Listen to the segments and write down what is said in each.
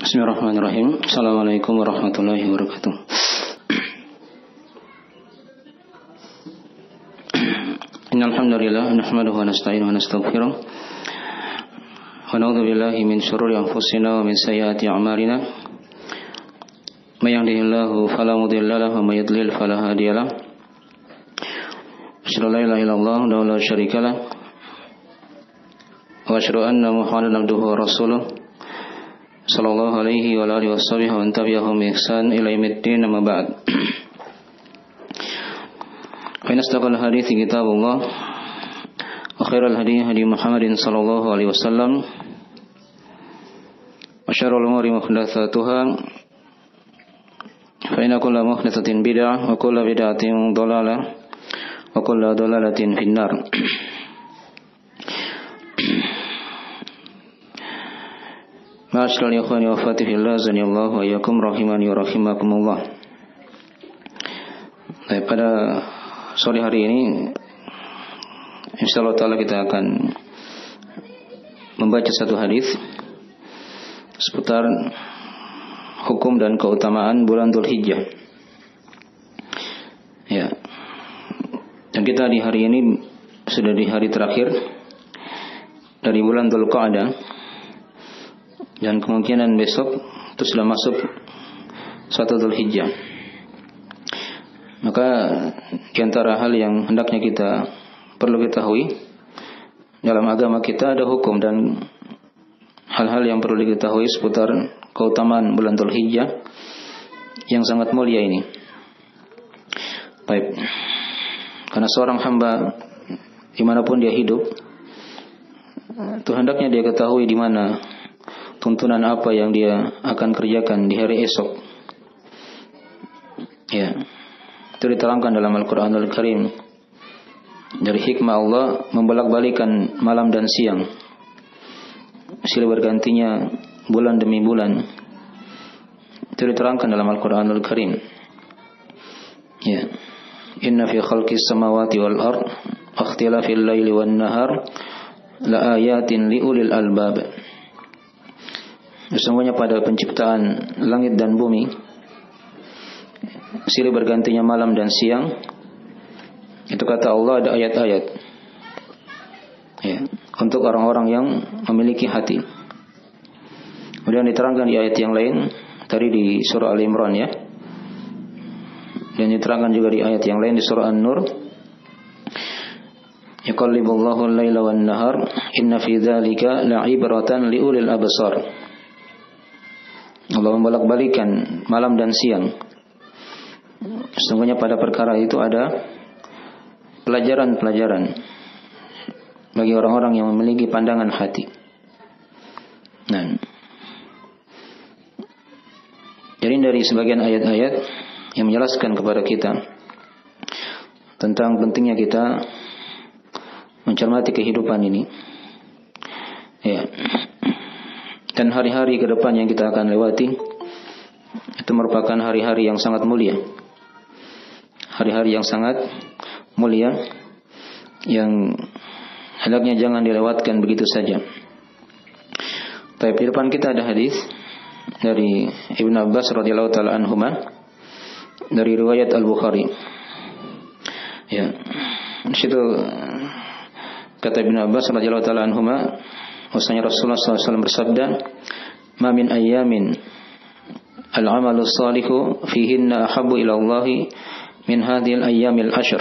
Bismillahirrahmanirrahim. Assalamualaikum warahmatullahi wabarakatuh. Innal hamdalillah nahmaduhu wa nasta'inuhu wa nastaghfiruh. Wa na'udzu billahi min shururi anfusina wa min sayyiati a'malina. May yahdihillahu fala mudilla lahu wa may yudlil fala hadiya lahu. Asyhadu an la ilaha illallah wa la syarika lahu. Wa asyhadu anna Muhammadan abduhu wa rasuluh. Sallallahu alaihi wa alihi washabihi wa tabi'ahum bi ihsan ila yaumiddin, amma ba'd. Fa inastaqal hadithi kitabullah wa khairal hadi hadi Muhammadin sallallahu alaihi wasallam wa syarrul umuri muhdatsatuha fa inna kulla muhdatsatin bid'ah wa kulla bid'atin dhalalah wa kulla dhalalatin finnar. Ma'asyiral ikhwani wa akhwati fillah, azanillahu wa iyyakum rahimani wa rahimakumullah. Pada sore hari ini insyaallah taala kita akan membaca satu hadis seputar hukum dan keutamaan bulan Dzulhijjah. Ya. Dan kita di hari ini sudah di hari terakhir dari bulan Dzulqa'dah. Dan kemungkinan besok itu sudah masuk 1 Dzulhijjah. Maka di antara hal yang hendaknya kita perlu ketahui dalam agama kita ada hukum dan hal-hal yang perlu diketahui seputar keutamaan bulan Dzulhijjah yang sangat mulia ini. Baik. Karena seorang hamba dimanapun dia hidup, itu hendaknya dia ketahui di mana tuntunan apa yang dia akan kerjakan di hari esok. Ya. Itu diterangkan dalam Al-Qur'anul Karim. Dari hikmah Allah membolak-balikan malam dan siang, silih bergantinya bulan demi bulan. Itu diterangkan dalam Al-Qur'anul Karim. Ya. Inna fi khalqis samawati wal ard wa ikhtilafil laili wan nahar la ayatin liulil albab. Sesungguhnya pada penciptaan langit dan bumi, silih bergantinya malam dan siang, itu kata Allah ada ayat-ayat, ya, untuk orang-orang yang memiliki hati. Kemudian diterangkan di ayat yang lain, tadi di surah Al-Imran, ya, dan diterangkan juga di ayat yang lain di surah An-Nur. Yuqallibullahu al-laila wan nahar inna fi dzalika la'ibratan liulil absar. Allah membolak-balikan malam dan siang. Sesungguhnya pada perkara itu ada pelajaran-pelajaran bagi orang-orang yang memiliki pandangan hati. Nah, jadi dari sebagian ayat-ayat yang menjelaskan kepada kita tentang pentingnya kita mencermati kehidupan ini. Ya. Dan hari-hari ke depan yang kita akan lewati itu merupakan hari-hari yang sangat mulia. Hari-hari yang sangat mulia yang hendaknya jangan dilewatkan begitu saja. Tapi di depan kita ada hadis dari Ibnu Abbas radhiyallahu taala anhuma dari riwayat Al-Bukhari. Ya. Di situ kata Ibnu Abbas radhiyallahu taala anhuma, bahwasanya Rasulullah SAW bersabda, "Ma min ayyamin al-amalu salihu fihinna ahabbu ila Allahi min hadhil ayyamil ashr."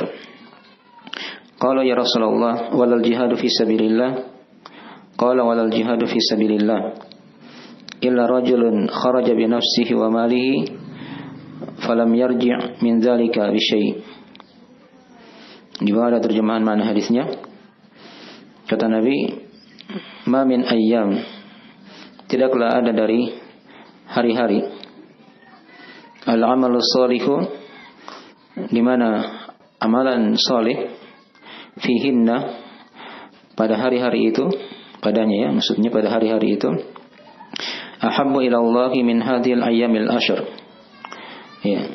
Qala ya Rasulullah, walal jihadu fi sabilillah? Qala walal jihadu fi sabilillah illa rajulun kharaja bi nafsihi wa malihi falam yarji' min dzalika bi syai'. Di bawah ada terjemahan makna hadisnya. Kata Nabi, ma min ayyam, tidaklah ada dari hari-hari, al-amalu shalihu, di mana amalan saleh, fihinna, pada hari-hari itu, padanya, ya, maksudnya pada hari-hari itu, ahabbu ila Allahi min hadhil ayyamil ashr, ya,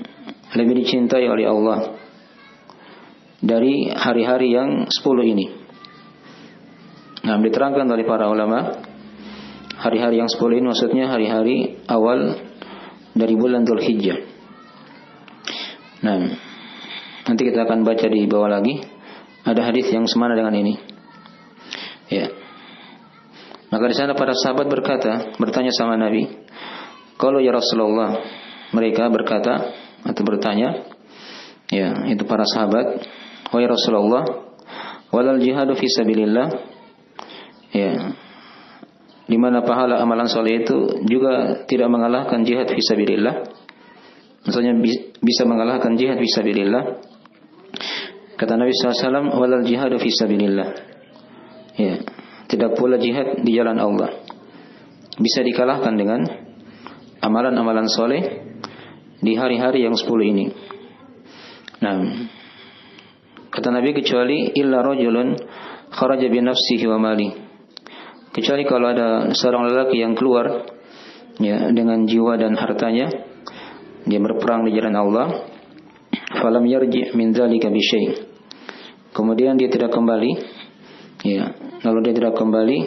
lebih dicintai oleh Allah dari hari-hari yang 10 ini. Nah, diterangkan oleh para ulama, Hari-hari yang 10 ini maksudnya hari-hari awal dari bulan Dzulhijjah. Nah, nanti kita akan baca di bawah lagi ada hadis yang semana dengan ini. Ya. Maka di sana para sahabat bertanya sama Nabi, "Qalu ya Rasulullah." Mereka berkata atau bertanya, ya, itu para sahabat, "Wahai Rasulullah, walal jihadu fi sabilillah." Ya. Di mana pahala amalan soleh itu juga tidak mengalahkan jihad fi sabilillah. Maksudnya bisa mengalahkan jihad fi sabilillah. Kata Nabi SAW, walal jihadu fi sabilillah. Ya, tidak pula jihad di jalan Allah bisa dikalahkan dengan amalan-amalan soleh di hari-hari yang 10 ini. Nah, kata Nabi, kecuali illa rajulun kharaja bi nafsihi wa mali. Kecuali kalau ada seorang lelaki yang keluar, ya, dengan jiwa dan hartanya, dia berperang di jalan Allah, falam yarji' min dzalika bi syai'. Kemudian dia tidak kembali, ya, lalu dia tidak kembali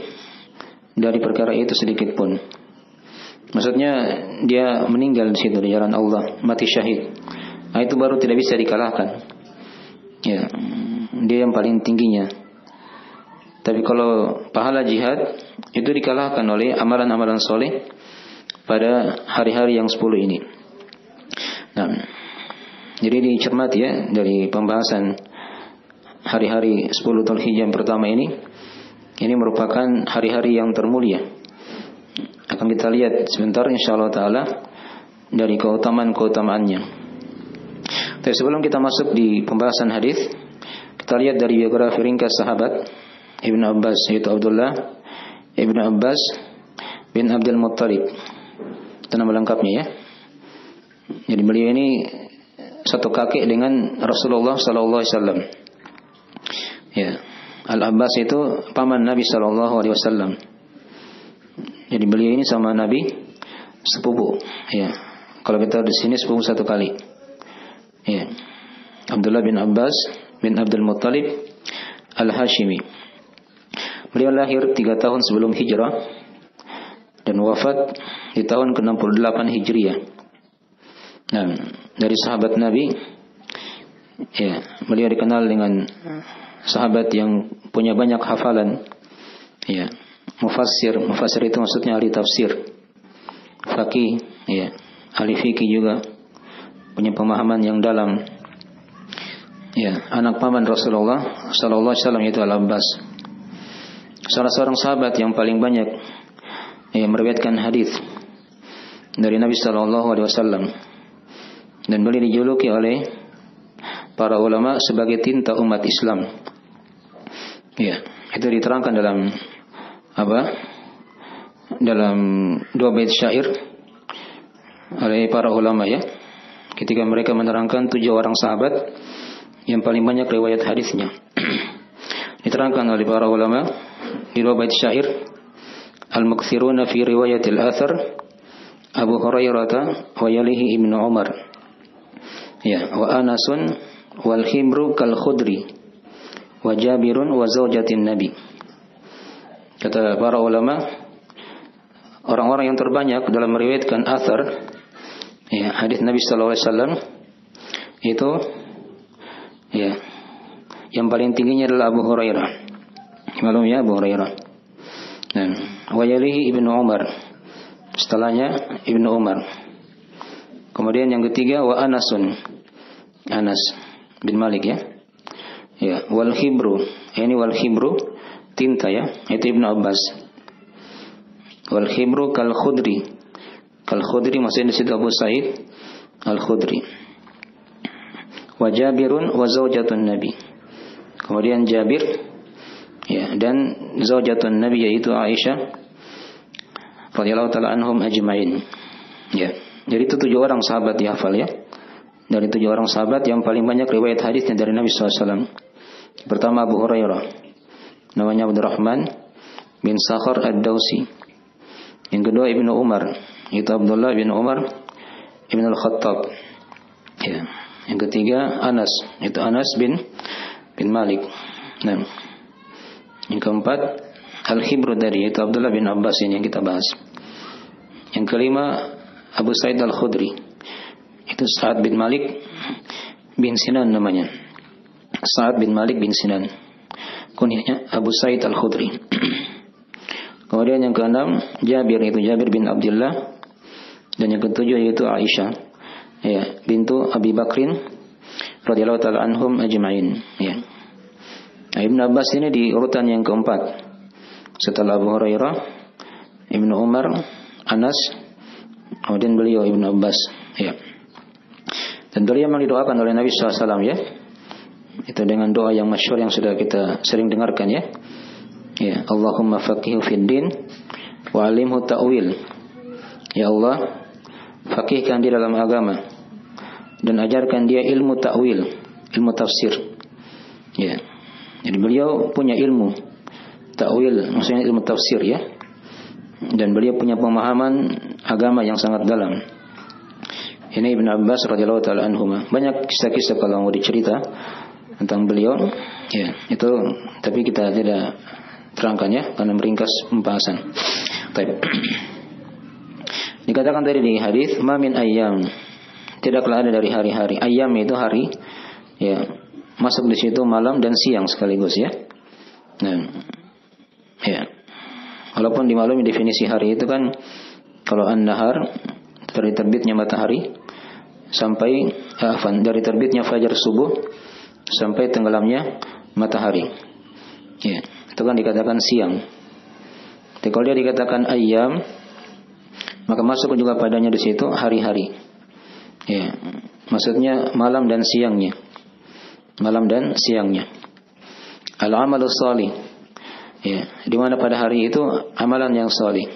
dari perkara itu sedikit pun. Maksudnya dia meninggal di situ di jalan Allah, mati syahid. Nah, itu baru tidak bisa dikalahkan. Ya, dia yang paling tingginya. Tapi kalau pahala jihad itu dikalahkan oleh amalan-amalan soleh pada hari-hari yang 10 ini. Nah, jadi dicermati ya dari pembahasan hari-hari 10 Dzulhijjah yang pertama ini merupakan hari-hari yang termulia. Akan kita lihat sebentar insyaallah taala dari keutamaan-keutamaannya. Tapi sebelum kita masuk di pembahasan hadis, kita lihat dari biografi ringkas sahabat Ibnu Abbas, yaitu Abdullah Ibnu Abbas bin Abdul Muttalib. Itu nama lengkapnya ya. Jadi beliau ini satu kakek dengan Rasulullah sallallahu alaihi wasallam. Ya, Al-Abbas itu paman Nabi sallallahu alaihi wasallam. Jadi beliau ini sama Nabi sepupu. Ya. Kalau kita di sini sepupu satu kali. Ya. Abdullah bin Abbas bin Abdul Muttalib Al-Hashimi. Beliau lahir 3 tahun sebelum hijrah dan wafat di tahun ke-68 Hijriah. Nah, dari sahabat Nabi, ya, beliau dikenal dengan sahabat yang punya banyak hafalan. Ya, mufassir itu maksudnya ahli tafsir. Faqih, ya, ahli fikih juga, punya pemahaman yang dalam. Ya, anak paman Rasulullah sallallahu alaihi wasallam yaitu Al-Abbas. Salah seorang sahabat yang paling banyak meriwayatkan hadis dari Nabi sallallahu alaihi wasallam, dan beliau dijuluki oleh para ulama sebagai tinta umat Islam. Ya, itu diterangkan dalam dalam 2 bait syair oleh para ulama ya. Ketika mereka menerangkan 7 orang sahabat yang paling banyak riwayat hadisnya. Diterangkan oleh para ulama di 2 bait syair, al-mukthiruna fi riwayatil athar Abu Hurairah wa yalihi Ibnu Umar. Ya, wa Anasun wal Himru kal Khudri wa Jabirun wa zaujatin Nabi. Kata para ulama, orang-orang yang terbanyak dalam meriwayatkan athar, ya, hadis Nabi sallallahu alaihi wasallam itu, ya, yang paling tingginya adalah Abu Hurairah. Malum ya, Abu Hurairah. Nah, wa yalihi Ibnu Umar. Setelahnya Ibnu Umar. Kemudian yang ketiga wa Anasun. Anas bin Malik ya. Ya, wal Hibru. Ini wal Hibru tinta ya, itu Ibnu Abbas. Wal Hibru kal Khudri. Kal Khudri maksudnya di situ Abu Sa'id Al-Khudri. Wa Jabirun wa zaujatun Nabi. Kemudian Jabir, ya, dan zaujatun Nabi yaitu Aisyah radhiyallahu taala anhum ajmain. Ya. Jadi itu 7 orang sahabat dihafal ya. Dari 7 orang sahabat yang paling banyak riwayat hadisnya dari Nabi SAW. Pertama Abu Hurairah, namanya Abdurrahman bin Sakhar Ad-Dawsi. Yang kedua Ibnu Umar, itu Abdullah bin Umar Ibn Al-Khattab. Ya. Yang ketiga Anas, itu Anas bin Malik. Nah, yang keempat Al-Hibru tadi, yaitu Abdullah bin Abbas ini yang kita bahas. Yang kelima Abu Sa'id Al-Khudri, itu Sa'ad bin Malik bin Sinan namanya. Sa'ad bin Malik bin Sinan, kunyahnya Abu Sa'id Al-Khudri. Kemudian yang keenam Jabir, itu Jabir bin Abdullah. Dan yang ketujuh yaitu Aisyah, ya, bintu Abi Bakrin radhiyallahu taala anhum ajma'in, ya. Ibnu Abbas ini di urutan yang keempat setelah Abu Hurairah, Ibnu Umar, Anas, kemudian beliau Ibnu Abbas, ya. Dan beliau memang didoakan oleh Nabi SAW, ya. Itu dengan doa yang masyhur yang sudah kita sering dengarkan, ya. Ya, Allahumma faqihhu fid din wa 'allimhu ta'wil. Ya Allah, faqihkan dia dalam agama dan ajarkan dia ilmu ta'wil, ilmu tafsir. Ya. Jadi beliau punya ilmu ta'wil, maksudnya ilmu tafsir, ya. Dan beliau punya pemahaman agama yang sangat dalam. Ini Ibnu Abbas radhiyallahu taala anhuma. Banyak kisah-kisah kalau mau dicerita tentang beliau, ya, itu tapi kita tidak terangkan, ya, karena meringkas pembahasan. Baik. Dikatakan tadi di hadis, "Ma min ayyam", tidaklah ada dari hari-hari. Ayyam itu hari, ya. Masuk di situ malam dan siang sekaligus, ya. Nah, ya. Walaupun di malam definisi hari itu kan kalau an-nahar dari terbitnya matahari sampai dari terbitnya fajar subuh sampai tenggelamnya matahari. Ya, itu kan dikatakan siang. Jadi kalau dia dikatakan ayyam, maka masuk juga padanya di situ hari-hari. Ya, maksudnya malam dan siangnya. Malam dan siangnya. Al-amalus shalih. Ya, di mana pada hari itu amalan yang saleh.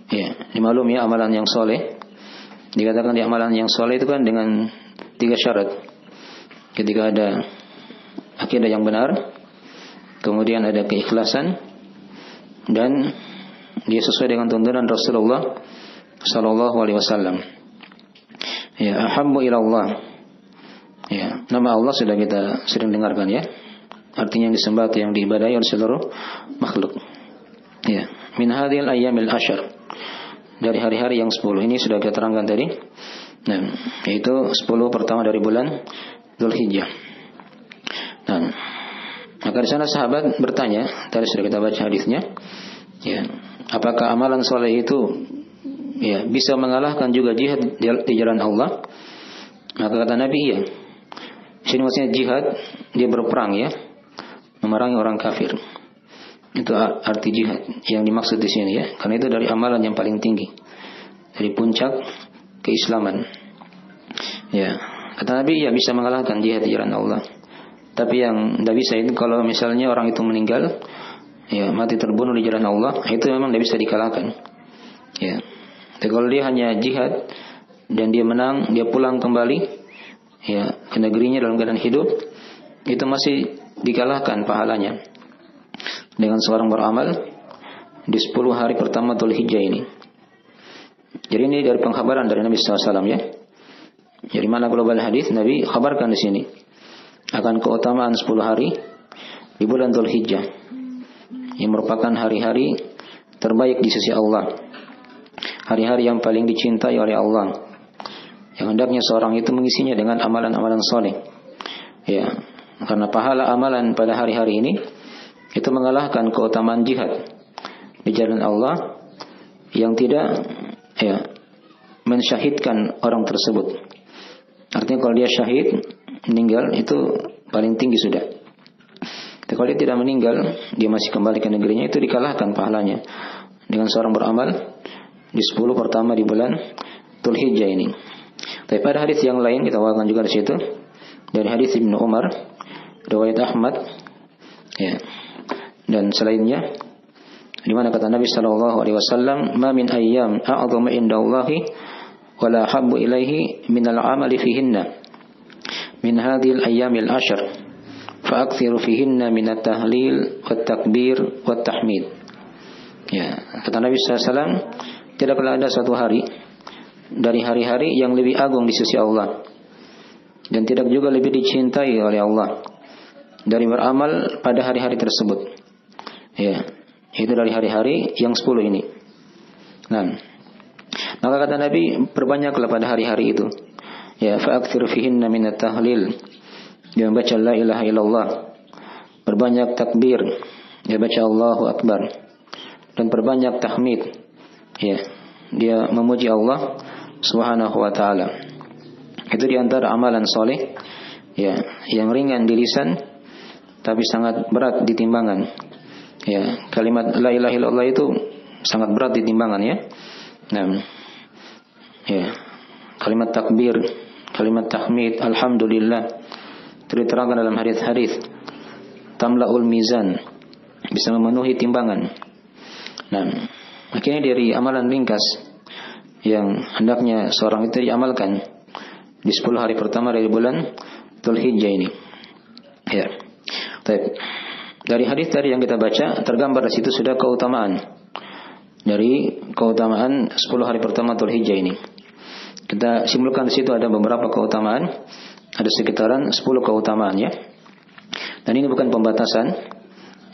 Ya, dimaklum, ya, amalan yang saleh. Dikatakan di amalan yang saleh itu kan dengan 3 syarat. Ketika ada akidah yang benar, kemudian ada keikhlasan, dan dia sesuai dengan tuntunan Rasulullah sallallahu alaihi wasallam. Ya, ahabbu ila Allah. Ya, nama Allah sudah kita sering dengarkan, ya. Artinya yang disembah atau yang diibadahi oleh seluruh makhluk. Ya, min hadhil ayyamil asyar. Dari hari-hari yang 10 ini sudah kita terangkan tadi. Nah, yaitu 10 pertama dari bulan Dzulhijjah. Nah, maka di sana sahabat bertanya, tadi sudah kita baca hadisnya. Ya, apakah amalan soleh itu, ya, bisa mengalahkan juga jihad di jalan Allah? Maka kata Nabi, iya. Sini maksudnya jihad, dia berperang, ya, memerangi orang kafir. Itu arti jihad yang dimaksud di sini, ya. Karena itu dari amalan yang paling tinggi, dari puncak keislaman. Ya, kata Nabi, ya, bisa mengalahkan jihad di jalan Allah. Tapi yang tidak bisa itu kalau misalnya orang itu meninggal, ya, mati terbunuh di jalan Allah, itu memang tidak bisa dikalahkan. Ya. Tapi kalau dia hanya jihad dan dia menang, dia pulang kembali, ya, ke negerinya dalam keadaan hidup, itu masih dikalahkan pahalanya dengan seorang beramal di 10 hari pertama Dzulhijjah ini. Jadi ini dari pengkhabaran dari Nabi SAW, ya. Jadi mana global hadis, Nabi khabarkan di sini akan keutamaan 10 hari di bulan Dzulhijjah yang merupakan hari-hari terbaik di sisi Allah, hari-hari yang paling dicintai oleh Allah, yang hendaknya seorang itu mengisinya dengan amalan-amalan soleh. Ya, karena pahala amalan pada hari-hari ini itu mengalahkan keutamaan jihad di jalan Allah yang tidak, ya, mensyahidkan orang tersebut. Artinya kalau dia syahid, meninggal, itu paling tinggi sudah. Tapi kalau dia tidak meninggal, dia masih kembali ke negerinya, itu dikalahkan pahalanya dengan seorang beramal di 10 pertama di bulan Dzulhijjah ini. Tapi pada hadis yang lain kita bawakan juga di situ dari hadis Ibnu Umar, riwayat Ahmad, ya, dan selainnya, di mana kata Nabi sallallahu alaihi wasallam, "Ma min ayyam a'dhamu indallahi wa la habbu ilaihi min al-'amali fihinna min hadhil ayyamil ashr fa'akthiru fihinna min at-tahlil wat-takbir wat-tahmid." Ya, kata Nabi sallallahu alaihi wasallam, tidaklah ada satu hari dari hari-hari yang lebih agung di sisi Allah, dan tidak juga lebih dicintai oleh Allah dari beramal pada hari-hari tersebut. Ya, Itu dari hari-hari yang 10 ini. Nah, maka kata Nabi, perbanyaklah pada hari-hari itu. Ya, fa'akthir fihinna minat tahlil. Dia membaca la ilaha illallah. Perbanyak takbir. Dia baca Allahu Akbar. Dan perbanyak tahmid. Ya, dia memuji Allah Subhanahu wa taala. Itu di antara amalan soleh, ya, yang ringan di lisan tapi sangat berat di timbangan. Ya, kalimat la ilaha illallah itu sangat berat di timbangan, ya. Nah, ya, kalimat takbir, kalimat tahmid, alhamdulillah, diterangkan dalam hadis-hadis, tamla'ul mizan, bisa memenuhi timbangan. Nah, akhirnya dari amalan ringkas yang hendaknya seorang itu diamalkan di 10 hari pertama dari bulan Dzulhijjah ini. Ya. Baik. Dari hadis tadi yang kita baca tergambar di situ sudah keutamaan dari keutamaan 10 hari pertama Dzulhijjah ini. Kita simpulkan di situ ada beberapa keutamaan, ada sekitaran 10 keutamaan, ya. Dan ini bukan pembatasan.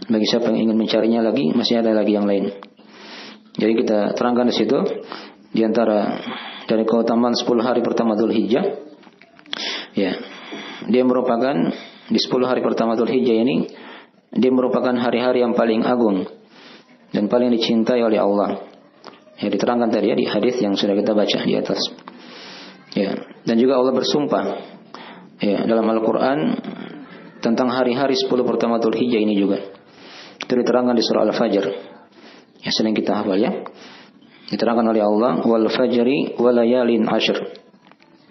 Bagi siapa yang ingin mencarinya lagi, masih ada lagi yang lain. Jadi kita terangkan di situ di antara dari keutamaan 10 hari pertama Dzulhijjah. Ya. Dia merupakan di 10 hari pertama Dzulhijjah ini, dia merupakan hari-hari yang paling agung dan paling dicintai oleh Allah. Ya, diterangkan tadi, ya, di hadis yang sudah kita baca di atas. Ya, dan juga Allah bersumpah, ya, dalam Al-Qur'an tentang hari-hari 10 pertama Dzulhijjah ini juga. Itu diterangkan di surah Al-Fajr. Ya, sering kita hafal, ya. Diterangkan oleh Allah, wal fajri walayalin ashr.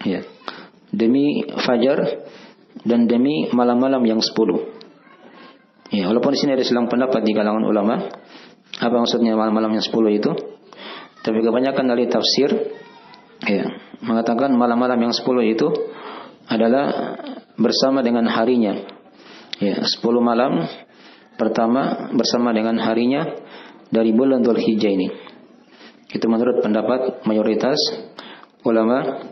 Ya. Demi fajar dan demi malam-malam yang 10. Ya, walaupun di sini ada selang pendapat di kalangan ulama, apa maksudnya malam-malam yang 10 itu? Tapi kebanyakan dari tafsir, ya, mengatakan malam-malam yang 10 itu adalah bersama dengan harinya. Ya, 10 malam pertama bersama dengan harinya dari bulan Dzulhijjah ini. Itu menurut pendapat mayoritas ulama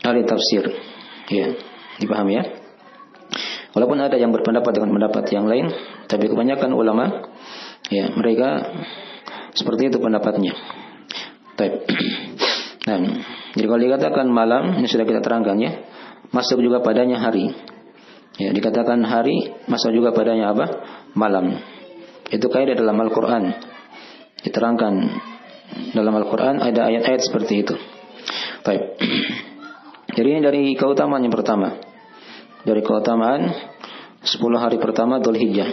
ahli tafsir. Ya, dipahami, ya. Walaupun ada yang berpendapat dengan pendapat yang lain, tapi kebanyakan ulama, ya, mereka seperti itu pendapatnya. Nah, jadi kalau dikatakan malam, ini sudah kita terangkan, ya, masuk juga padanya hari. Ya, dikatakan hari, masuk juga padanya apa? Malam. Itu kaidah dalam Al-Quran. Diterangkan dalam Al-Quran ada ayat-ayat seperti itu. Baik. Jadi ini dari keutamaan yang pertama. Dari keutamaan 10 hari pertama Dzulhijjah.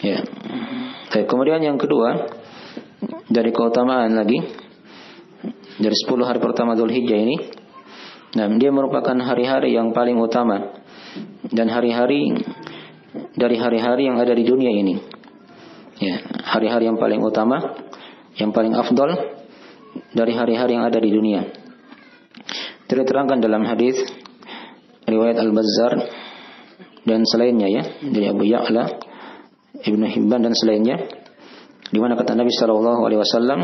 Ya. Baik. Kemudian yang kedua, dari keutamaan lagi dari 10 hari pertama Dzulhijjah ini, nah, dia merupakan hari-hari yang paling utama dan hari-hari dari hari-hari yang ada di dunia ini. Ya, hari-hari yang paling utama, yang paling afdal dari hari-hari yang ada di dunia. Diterangkan dalam hadis riwayat Al-Bazzar dan selainnya, ya, dari Abu Ya'la, Ibnu Hibban dan selainnya, di mana kata Nabi sallallahu alaihi wasallam,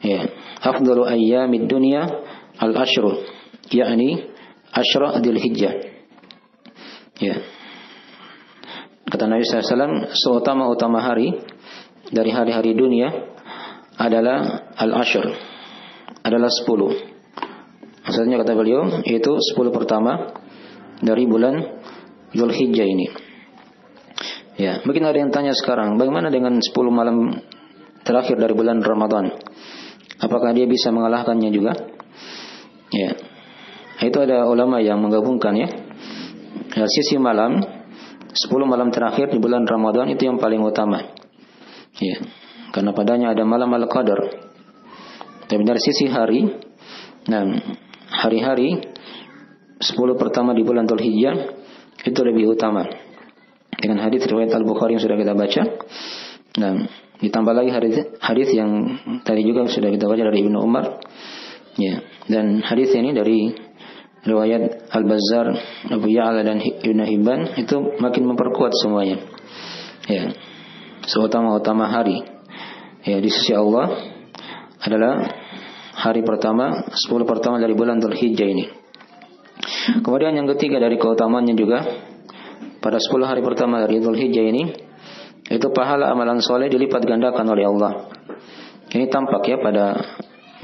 ya, afdalu ayyamid dunya al-ashru, yakni asyra Dzulhijjah. Ya. Kata Nabi sallallahu alaihi wasallam, seutama-utama hari dari hari-hari dunia adalah al-ashr, adalah 10. Maksudnya kata beliau yaitu 10 pertama dari bulan Dzulhijjah ini. Ya, mungkin ada yang tanya sekarang, bagaimana dengan 10 malam terakhir dari bulan Ramadan? Apakah dia bisa mengalahkannya juga? Ya. Itu ada ulama yang menggabungkan, ya. Dari sisi malam, 10 malam terakhir di bulan Ramadan itu yang paling utama. Ya. Karena padanya ada malam Al-Qadar. Tapi dari sisi hari, nah, hari-hari 10 pertama di bulan Dzulhijjah itu lebih utama. Dengan hadis riwayat Al-Bukhari yang sudah kita baca. Nah, ditambah lagi hadis yang tadi juga sudah kita baca dari Ibnu Umar. Ya, dan hadis ini dari riwayat Al-Bazzar, Abu Ya'la dan Ibnu Hibban itu makin memperkuat semuanya. Ya. Seutama-utama hari, ya, di sisi Allah adalah hari pertama, 10 pertama dari bulan Dzulhijjah ini. Kemudian yang ketiga dari keutamaannya juga pada 10 hari pertama dari Dzulhijjah ini itu pahala amalan soleh dilipat gandakan oleh Allah. Ini tampak ya pada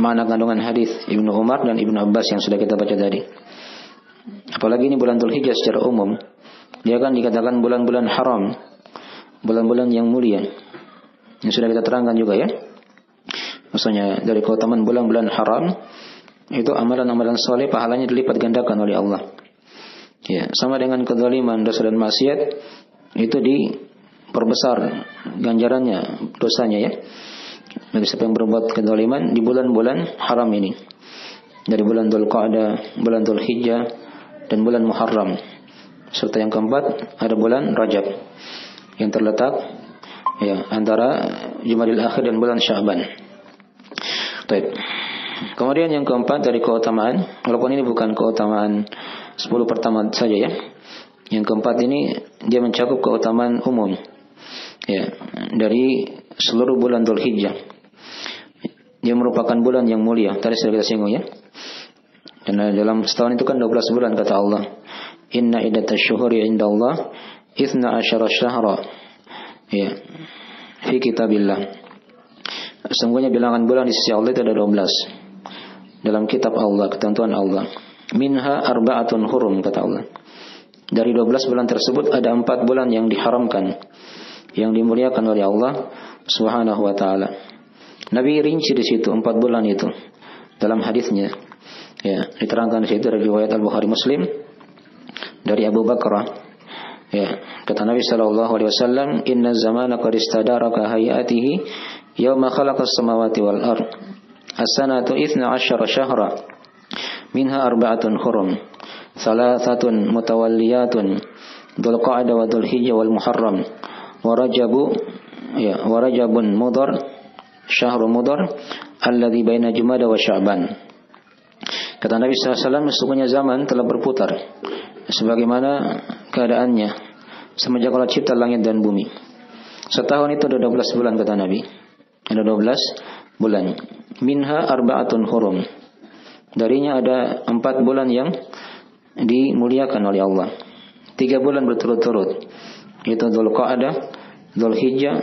makna kandungan hadis Ibnu Umar dan Ibnu Abbas yang sudah kita baca tadi. Apalagi ini bulan Dzulhijjah secara umum, dia kan dikatakan bulan-bulan haram, bulan-bulan yang mulia. Yang sudah kita terangkan juga ya. Maksudnya dari keutamaan bulan-bulan haram itu amalan-amalan soleh pahalanya dilipat gandakan oleh Allah. Ya, sama dengan kezaliman, dosa dan maksiat itu diperbesar ganjarannya, dosanya ya. Bagi siapa yang berbuat kezaliman di bulan-bulan haram ini, dari bulan Dzulqa'dah, bulan Dzulhijjah, dan bulan Muharram. Serta yang keempat ada bulan Rajab yang terletak ya antara Jumadil Akhir dan bulan Sya'ban. Baik. Kemudian yang keempat dari keutamaan, walaupun ini bukan keutamaan 10 pertama saja ya. Yang keempat ini dia mencakup keutamaan umum ya dari seluruh bulan Dzulhijjah. Dia merupakan bulan yang mulia. Tadi sudah kita singgung ya. Karena dalam setahun itu kan 12 bulan kata Allah. Inna iddatash syuhuri indallah 12 syahra. Ya. Fi kitabillah. Sesungguhnya bilangan bulan di sisi Allah itu ada 12. Dalam kitab Allah, ketentuan Allah. Minha arba'atun hurum kata Allah. Dari 12 bulan tersebut ada 4 bulan yang diharamkan, yang dimuliakan oleh Allah Subhanahu wa taala. Nabi rinci di situ 4 bulan itu dalam hadisnya. Ya, diterangkan di situ dari riwayat Al-Bukhari Muslim dari Abu Bakrah. Ya, kata Nabi sallallahu alaihi wasallam, "Inna zamana qad istadara ka hayatihi yauma khalaqas samawati wal ard. As-sanatu 12 syahra. Minha arba'atun hurum. Thalathatun mutawalliyatun. Dzulqa'dah wa Dzulhijjah wal Muharram. Wa Rajabun Mudhar, syahrul Mudhar alladzi baina Jumada wa Sya'ban." Kata Nabi SAW, sesungguhnya zaman telah berputar sebagaimana keadaannya semenjak Allah cipta langit dan bumi. Setahun itu ada 12 bulan kata Nabi. Ada 12 bulan. Minha arba'atun hurum. Darinya ada 4 bulan yang dimuliakan oleh Allah. 3 bulan berturut-turut. Yaitu Dzulqa'dah, Dzulhijjah,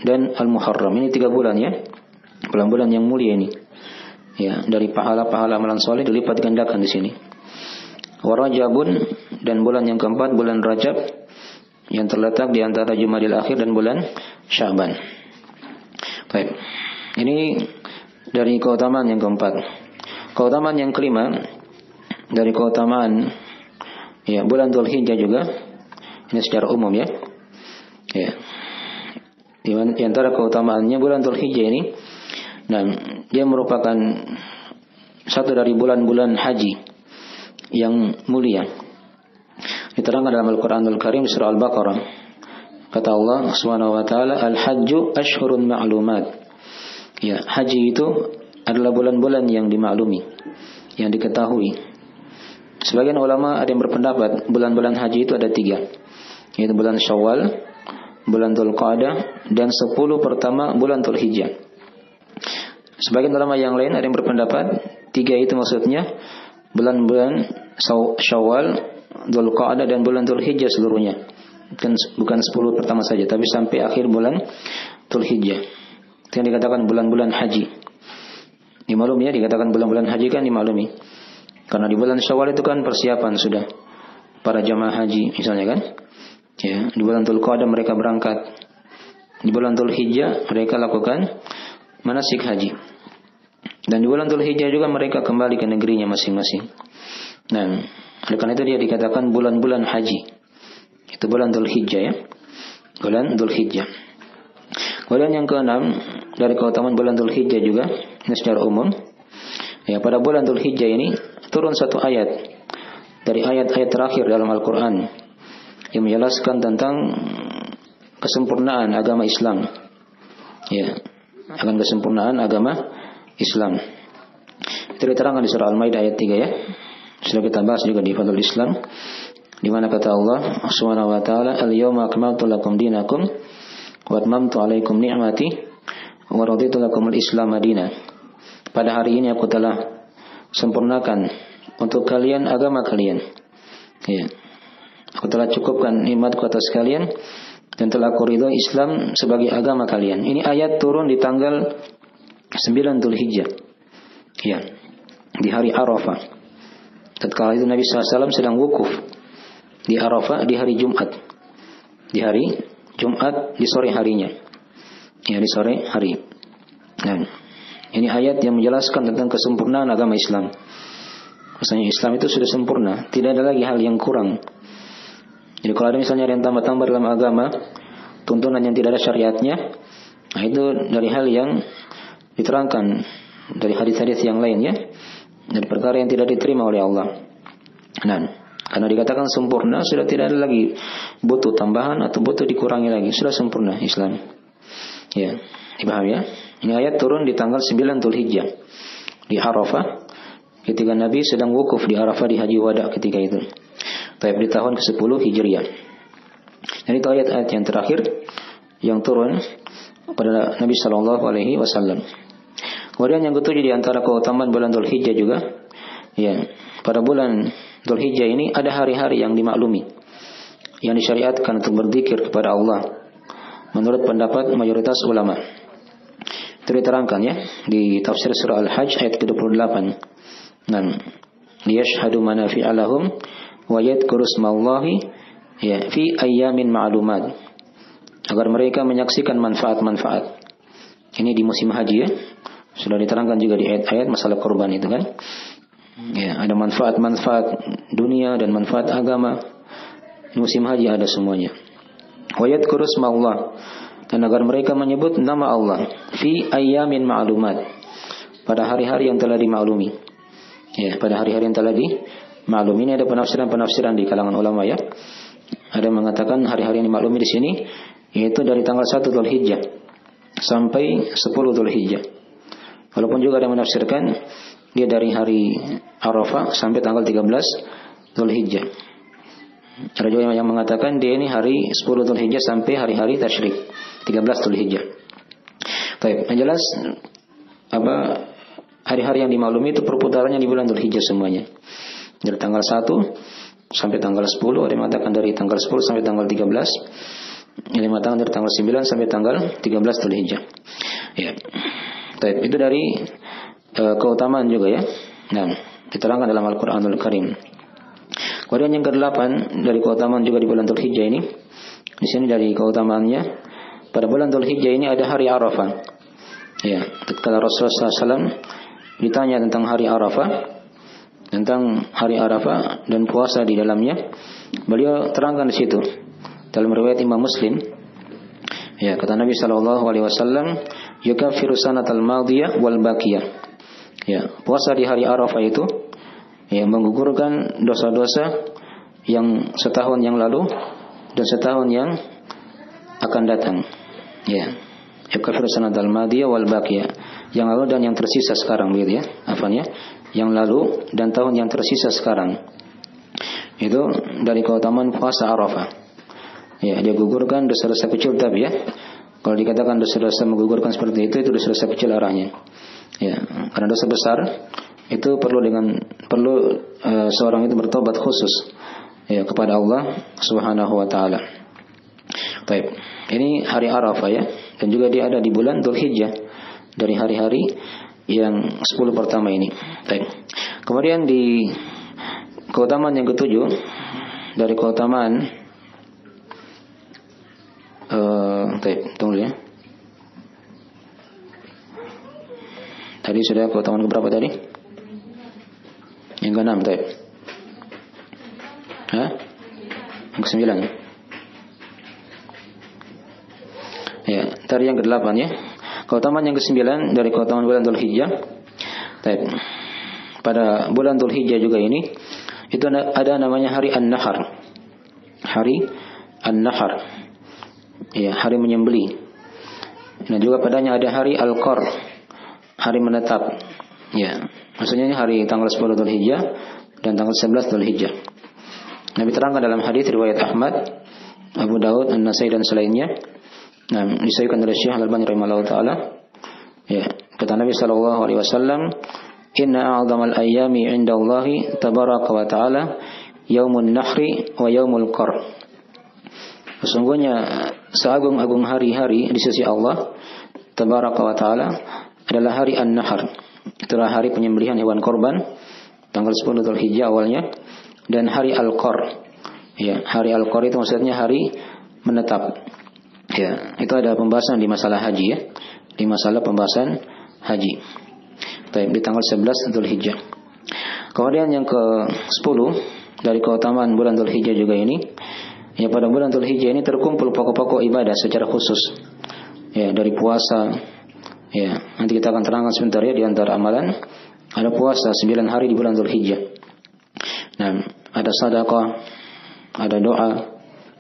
dan Al-Muharram. Ini 3 bulan ya. Bulan-bulan yang mulia ini. Ya, dari pahala-pahala amalan soleh dilipat gandakan di sini. Wa Rajabun, dan bulan yang keempat bulan Rajab yang terletak di antara Jumadil Akhir dan bulan Sya'ban. Baik. Ini dari keutamaan yang keempat. Keutamaan yang kelima dari keutamaan ya bulan Dzulhijjah juga ini secara umum ya. Ya. Di antara keutamaannya bulan Dzulhijjah ini, nah, dia merupakan satu dari bulan-bulan haji yang mulia. Diterangkan dalam Al-Quranul Karim surah Al-Baqarah. Kata Allah Subhanahu wa taala, "Al-hajju ashhurun ma'lumat." Ya, haji itu adalah bulan-bulan yang dimaklumi, yang diketahui. Sebagian ulama ada yang berpendapat bulan-bulan haji itu ada 3, yaitu bulan Syawal, bulan Dzulqa'dah, dan 10 pertama bulan Dzulhijjah. Sebagian ulama yang lain ada yang berpendapat 3 itu maksudnya bulan-bulan Syawal, Dzulqa'dah, dan bulan Dzulhijjah seluruhnya. Bukan 10 pertama saja, tapi sampai akhir bulan Dzulhijjah. Itu yang dikatakan bulan-bulan haji. Dimaklumi ya, dikatakan bulan-bulan haji kan dimaklumi. Karena di bulan Syawal itu kan persiapan sudah para jamaah haji misalnya kan. Ya, di bulan Dzulqa'dah mereka berangkat. Di bulan Dzulhijjah mereka lakukan manasik haji. Dan di bulan Dzulhijjah juga mereka kembali ke negerinya masing-masing. Nah, oleh karena itu dia dikatakan bulan-bulan haji. Itu bulan Dzulhijjah ya. Bulan Dzulhijjah. Kemudian yang keenam dari keutamaan bulan Dzulhijjah juga ini secara umum. Ya, pada bulan Dzulhijjah ini turun satu ayat dari ayat-ayat terakhir dalam Al-Quran yang menjelaskan tentang kesempurnaan agama Islam. Ya, akan kesempurnaan agama Islam. Itu diterangkan di surah Al-Maidah ayat 3 ya. Sudah kita bahas juga di Fadlul Islam, di mana kata Allah Subhanahu wa taala, "Al-yawma akmaltu lakum dinakum wa atmamtu 'alaikum ni'mati wa raditu lakum al-Islam madina." Pada hari ini aku telah sempurnakan untuk kalian agama kalian. Ya. Aku telah cukupkan nikmatku atas kalian dan telah aku ridhoi Islam sebagai agama kalian. Ini ayat turun di tanggal 9 Dzulhijjah. Ya, di hari Arafah. Tatkala itu Nabi SAW sedang wukuf di Arafah di hari Jumat. Di hari Jumat di sore harinya. Ya, di sore hari. Nah, ini ayat yang menjelaskan tentang kesempurnaan agama Islam. Maksudnya Islam itu sudah sempurna, tidak ada lagi hal yang kurang. Jadi kalau ada misalnya yang tambah-tambah dalam agama, tuntunan yang tidak ada syariatnya, nah itu dari hal yang diterangkan dari hadis-hadis yang lainnya, dari perkara yang tidak diterima oleh Allah. Nah, karena dikatakan sempurna, sudah tidak ada lagi butuh tambahan atau butuh dikurangi lagi, sudah sempurna Islam. Ya, dipahami ya? Ini ayat turun di tanggal 9 Dzulhijjah di Arafah, ketika Nabi sedang wukuf di Arafah di Haji Wada ketika itu. Tapi di tahun ke-10 Hijriah. Dan itu ayat-ayat yang terakhir yang turun pada Nabi Shallallahu Alaihi Wasallam. Kemudian yang ketujuh di antara keutamaan bulan Dzulhijjah juga, ya, pada bulan Dzulhijjah ini ada hari-hari yang dimaklumi, yang disyariatkan untuk berzikir kepada Allah. Menurut pendapat mayoritas ulama, itu diterangkan ya di tafsir surah Al-Hajj ayat ke-28. Dan liyashhadu manafi'a lahum wa yadhkuru ismallahi ya fi ayyamin ma'lumat, agar mereka menyaksikan manfaat-manfaat. Ini di musim haji ya. Sudah diterangkan juga di ayat-ayat masalah kurban itu kan. Ya, ada manfaat-manfaat dunia dan manfaat agama. Di musim haji ada semuanya. Wa yadhkuru ismallah, dan agar mereka menyebut nama Allah fi ayyamin ma'lumat, pada hari-hari yang telah dimaklumi. Ya, pada hari-hari yang telah dimaklumi. Ini ada penafsiran-penafsiran di kalangan ulama ya. Ada yang mengatakan hari-hari yang dimaklumi di sini yaitu dari tanggal 1 Dzulhijjah sampai 10 Dzulhijjah. Walaupun juga ada yang menafsirkan dia dari hari Arafah sampai tanggal 13 Dzulhijjah. Ada juga yang mengatakan dia ini hari 10 Dzulhijjah sampai hari-hari tasyrik 13 Dzulhijjah. Baik, yang jelas hari-hari yang dimaklumi itu perputarannya di bulan Dzulhijjah semuanya. Dari tanggal 1 sampai tanggal 10, ada yang mengatakan dari tanggal 10 sampai tanggal 13, ada yang mengatakan dari tanggal 9 sampai tanggal 13 Dzulhijjah. Ya. Baik, itu dari keutamaan juga ya. Nah, diterangkan dalam Al-Qur'anul Karim. Kemudian yang ke-8 dari keutamaan juga di bulan Dzulhijjah ini. Di sini dari keutamaannya, pada bulan Dzulhijjah ini ada hari Arafah. Ya, ketika Rasulullah SAW ditanya tentang hari Arafah, dan puasa di dalamnya, beliau terangkan di situ dalam riwayat Imam Muslim. Ya, kata Nabi Shallallahu Alaihi Wasallam, yukaffiru sanatal madiyah wal baqiyah. Ya, puasa di hari Arafah itu ya menggugurkan dosa-dosa yang setahun yang lalu dan setahun yang akan datang. Ya, yukaffiru sanatal madiyah wal baqiyah, yang lalu dan yang tersisa sekarang begitu ya. Afwan ya. Yang lalu dan tahun yang tersisa sekarang. Itu dari keutamaan puasa Arafah. Ya, dia gugurkan dosa-dosa kecil tapi ya. Kalau dikatakan dosa-dosa menggugurkan seperti itu dosa-dosa kecil arahnya. Ya, karena dosa besar itu perlu seorang itu bertobat khusus ya kepada Allah Subhanahu wa taala. Baik. Ini hari Arafah ya, dan juga dia ada di bulan Dzulhijjah dari hari-hari yang 10 pertama ini. Baik. Kemudian di keutamaan yang ketujuh dari keutamaan tunggu ya. Tadi sudah keutamaan berapa tadi? Yang ke-6 tadi. Yang ke-9. Ya, tadi yang ke-8 ya. Keutamaan yang ke-9 dari keutamaan bulan Dzulhijjah. Pada bulan Dzulhijjah juga ini itu ada namanya hari An-Nahar. Hari An-Nahar. Ya, hari menyembelih. Dan juga padanya ada hari Al-Qar, hari menetap. Ya, maksudnya ini hari tanggal 10 Dzulhijjah dan tanggal 11 Dzulhijjah. Nabi terangkan dalam hadis riwayat Ahmad, Abu Daud, An-Nasai dan selainnya. Nah, disahihkan oleh Syekh Al-Albani rahimahullah taala. Ya, kata Nabi sallallahu alaihi wasallam, "Inna a'dhamal ayyami 'indallahi tabaraka wa ta'ala yaumun nahri wa yaumul qar." Sesungguhnya seagung-agung hari-hari di sisi Allah Tabaraka wa Ta'ala adalah hari An-Nahr. Itulah hari penyembelihan hewan korban, tanggal 10 Dzulhijjah awalnya, dan hari Al-Qar. Ya, hari Al-Qar itu maksudnya hari menetap. Ya, itu ada pembahasan di masalah haji ya, di masalah pembahasan haji. Baik, di tanggal 11 Dzulhijjah. Kemudian yang ke-10 dari keutamaan bulan Dzulhijjah juga ini, ya pada bulan Dzulhijjah ini terkumpul pokok-pokok ibadah secara khusus. Ya, dari puasa. Ya, nanti kita akan terangkan sebentar ya di antara amalan ada puasa 9 hari di bulan Dzulhijjah. Nah, ada sedekah, ada doa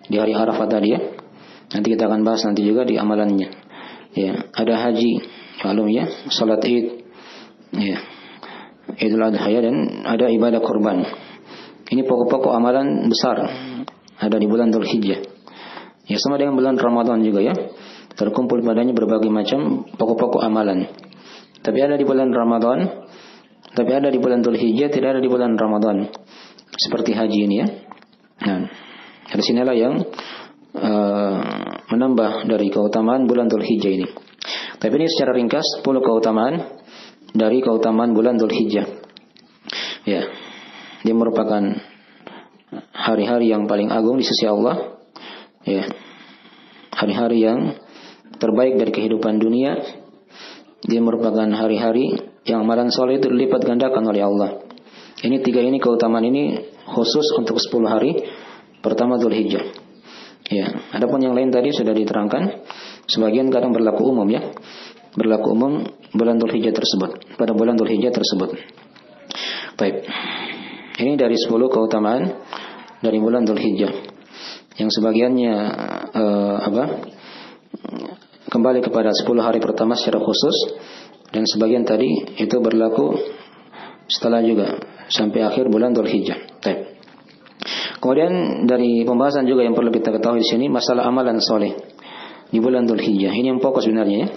di hari Arafah tadi ya. Nanti kita akan bahas nanti juga di amalannya. Ya, ada haji, malum ya, salat Id. Ya. Idul Adha ya, dan ada ibadah kurban. Ini pokok-pokok amalan besar ada di bulan Dzulhijjah. Ya, sama dengan bulan Ramadan juga ya. Terkumpul padanya berbagai macam pokok-pokok amalan. Tapi ada di bulan Ramadan, tapi ada di bulan Dzulhijjah, tidak ada di bulan Ramadan. Seperti haji ini ya. Nah, dari sinilah yang menambah dari keutamaan bulan Dzulhijjah ini. Tapi ini secara ringkas 10 keutamaan dari keutamaan bulan Dzulhijjah. Ya. Dia merupakan hari-hari yang paling agung di sisi Allah. Ya. Hari-hari yang terbaik dari kehidupan dunia. Dia merupakan hari-hari yang amalan soleh itu dilipat gandakan oleh Allah. Ini 3 ini keutamaan ini khusus untuk 10 hari pertama Dzulhijjah. Ya, adapun yang lain tadi sudah diterangkan. Sebagian kadang berlaku umum ya. Berlaku umum bulan Dzulhijjah tersebut, pada bulan Dzulhijjah tersebut. Baik. Ini dari 10 keutamaan dari bulan Dzulhijjah. Yang sebagiannya kembali kepada 10 hari pertama secara khusus, dan sebagian tadi itu berlaku setelah juga sampai akhir bulan Dzulhijjah. Baik. Kemudian dari pembahasan juga yang perlu kita ketahui di sini masalah amalan soleh di bulan Dzulhijjah. Ini yang pokok sebenarnya ya.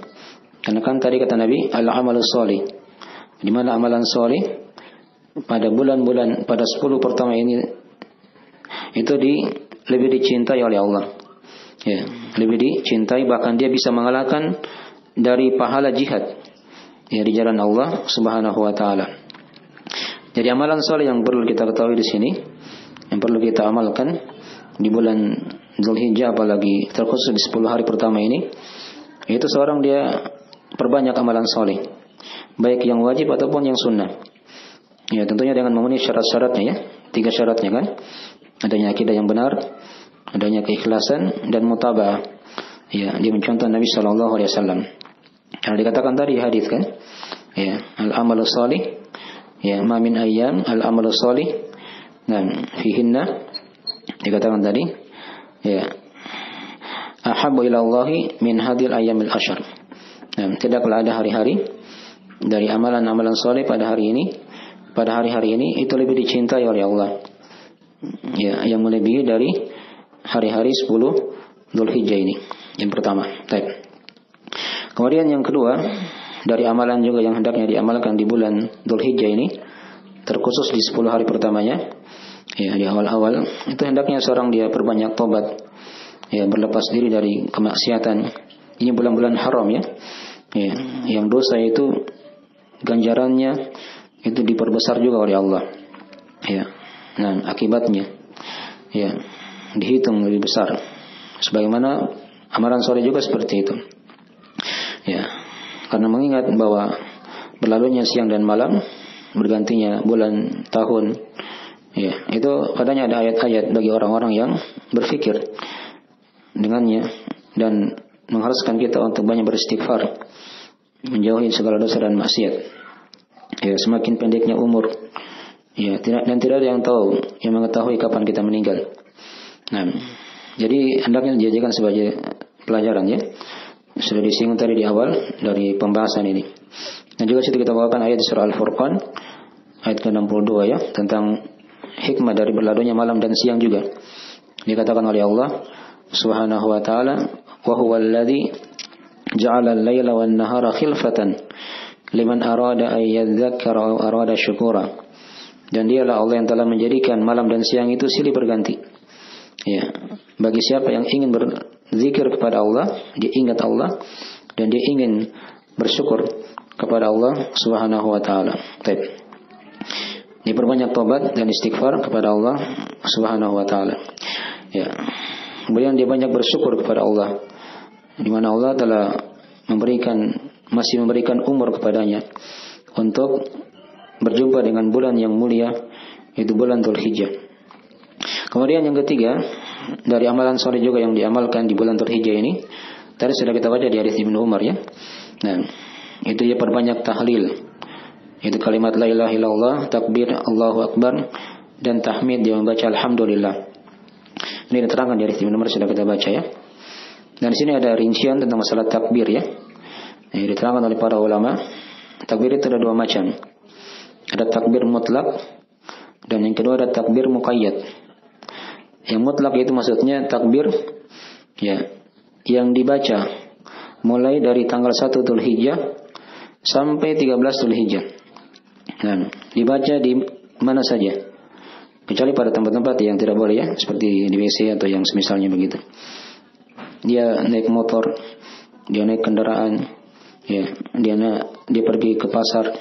Karena kan tadi kata Nabi al-amalus soleh. Di mana amalan soleh pada bulan-bulan pada 10 pertama ini itu lebih dicintai oleh Allah. Ya, lebih dicintai, bahkan dia bisa mengalahkan dari pahala jihad ya di jalan Allah Subhanahu wa taala. Jadi amalan soleh yang perlu kita ketahui di sini, yang perlu kita amalkan di bulan Dzulhijjah, apalagi terkhusus di 10 hari pertama ini, itu seorang dia perbanyak amalan soleh, baik yang wajib ataupun yang sunnah. Ya, tentunya dengan memenuhi syarat-syaratnya ya. 3 syaratnya kan. Adanya akidah yang benar, adanya keikhlasan, dan mutaba'ah. Ya, dia mencontoh Nabi sallallahu alaihi wasallam. Karena dikatakan tadi hadis kan. Ya, al-amalus shalih. Ya, ma min ayyam al-amalus shalih. Nah, fihinna dikatakan tadi ya, ahabbu ila Allahi min hadhil ayyamil asyar. Nah, tidaklah ada hari-hari dari amalan-amalan soleh pada hari-hari ini itu lebih dicintai oleh Allah. Ya, yang melebihi dari hari-hari 10 Dzulhijjah ini. Yang pertama. Baik. Kemudian yang kedua, dari amalan juga yang hendaknya diamalkan di bulan Dzulhijjah ini, terkhusus di 10 hari pertamanya, ya di awal-awal, itu hendaknya seorang dia perbanyak tobat. Ya, berlepas diri dari kemaksiatan. Ini bulan-bulan haram ya. Ya, yang dosa itu ganjarannya itu diperbesar juga oleh Allah. Ya. Nah, akibatnya ya dihitung lebih besar. Sebagaimana amalan soleh juga seperti itu. Ya. Karena mengingat bahwa berlalunya siang dan malam, bergantinya bulan, tahun. Ya, itu padanya ada ayat-ayat bagi orang-orang yang berfikir dengannya dan mengharuskan kita untuk banyak beristighfar, menjauhi segala dosa dan maksiat. Ya, semakin pendeknya umur, ya, tidak ada yang tahu, yang mengetahui kapan kita meninggal. Nah, jadi hendaknya dijadikan sebagai pelajaran ya. Sudah disinggung tadi di awal dari pembahasan ini. Dan juga situ kita bawakan ayat surah Al-Furqan ayat ke-62 ya, tentang hikmah dari berlalunya malam dan siang juga. Dikatakan oleh Allah Subhanahu wa taala, "Wa huwal ladzi ja'ala al-laila wan-nahara khilfatan liman arada ay yadzakkara aw arada syukura." Dan dialah Allah yang telah menjadikan malam dan siang itu silih berganti. Ya, bagi siapa yang ingin zikir kepada Allah, dia ingat Allah, dan dia ingin bersyukur kepada Allah Subhanahu wa taala. Baik. Diperbanyak tobat dan istighfar kepada Allah Subhanahu wa taala. Ya. Kemudian dia banyak bersyukur kepada Allah, di mana Allah telah masih memberikan umur kepadanya untuk berjumpa dengan bulan yang mulia, yaitu bulan Dzulhijjah. Kemudian yang ketiga, dari amalan soleh juga yang diamalkan di bulan Dzulhijjah ini, tadi sudah kita baca di hadis Ibnu Umar ya. Nah, itu dia perbanyak tahlil. Itu kalimat la ilaha illallah, takbir, Allahu akbar, dan tahmid dia membaca alhamdulillah. Ini diterangkan di hadis Ibnu Umar sudah kita baca ya. Dan di sini ada rincian tentang masalah takbir ya. Ini diterangkan oleh para ulama. Takbir itu ada dua macam. Ada takbir mutlak dan yang kedua ada takbir muqayyad. Yang mutlak itu maksudnya takbir ya yang dibaca mulai dari tanggal 1 Dzulhijjah sampai 13 Dzulhijjah. Nah, dibaca di mana saja. Kecuali pada tempat-tempat yang tidak boleh ya, seperti di WC atau yang semisalnya begitu. Dia naik motor, dia naik kendaraan, ya, dia pergi ke pasar,